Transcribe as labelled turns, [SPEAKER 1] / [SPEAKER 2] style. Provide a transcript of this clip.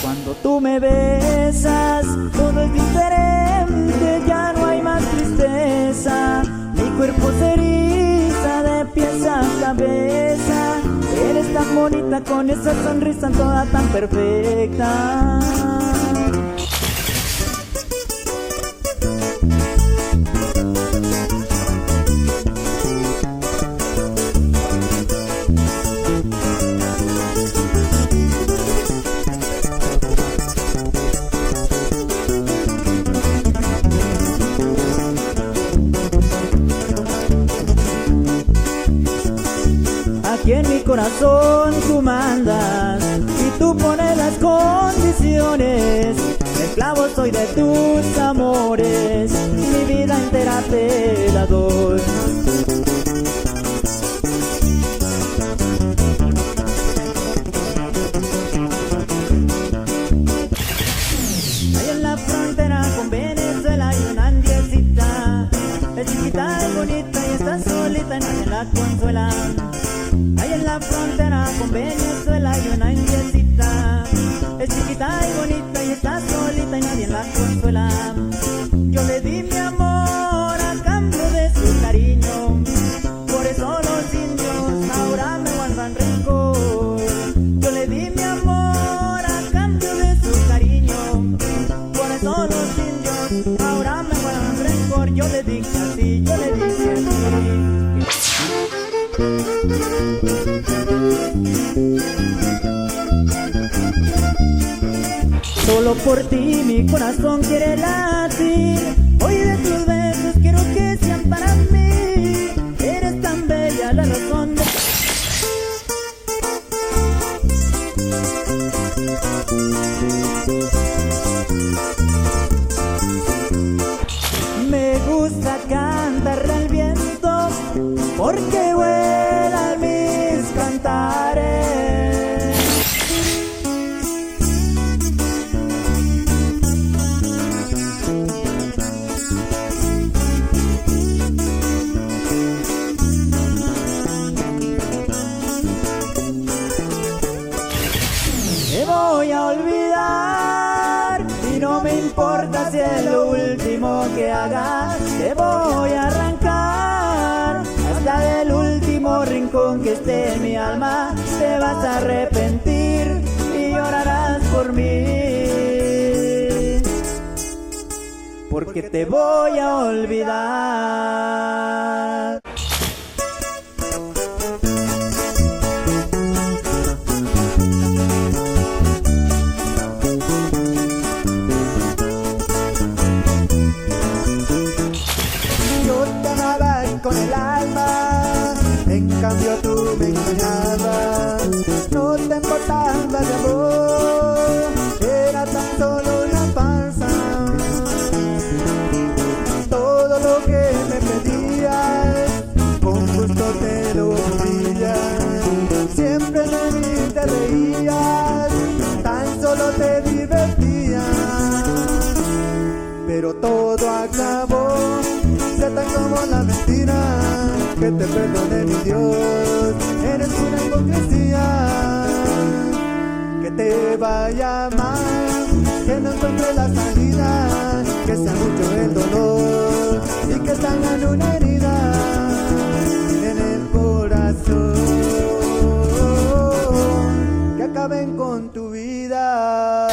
[SPEAKER 1] Cuando tú me besas, todo es diferente, ya no hay más tristeza. Mi cuerpo se eriza de pies a cabeza. Eres tan bonita con esa sonrisa toda tan perfecta. Aquí en mi corazón tú mandas y tú pones las condiciones. Esclavo soy de tus amores, mi vida entera te la doy. Ahí en la frontera con Venezuela hay una andiecita. Es chiquita, es bonita y está solita y nadie la consuela. Ahí en la frontera con Venezuela hay una indiecita. Es chiquita y bonita y está solita y nadie la consuela. Yo le di mi amor a cambio de su cariño, por eso los indios ahora me guardan rencor. Yo le di mi amor a cambio de su cariño, por eso los indios ahora me guardan rencor. Yo le dije así, yo le dije así. Solo por ti mi corazón quiere latir. Hoy de tus besos quiero que sean para mí. Eres tan bella, la razón de... Me gusta cantarle al viento porque vuelan mis cantares. Te voy a olvidar y no me importa si es lo último que hagas. Te voy a arrancar hasta del último rincón que esté en mi alma. Te vas a arrepentir y llorarás por mí, porque te voy a olvidar.
[SPEAKER 2] Con el alma, en cambio tú me engañabas. No te importaba de amor, era tan solo una farsa. Todo lo que me pedías, con gusto te lo pedías. Siempre de mí te reías, tan solo te divertías. Pero todo acabó, se tan como la mentira. Que te perdone mi Dios, eres una hipocresía. Que te vaya mal, que no encuentre la salida, que sea mucho el dolor y que te hagan una herida en el corazón, que acaben con tu vida.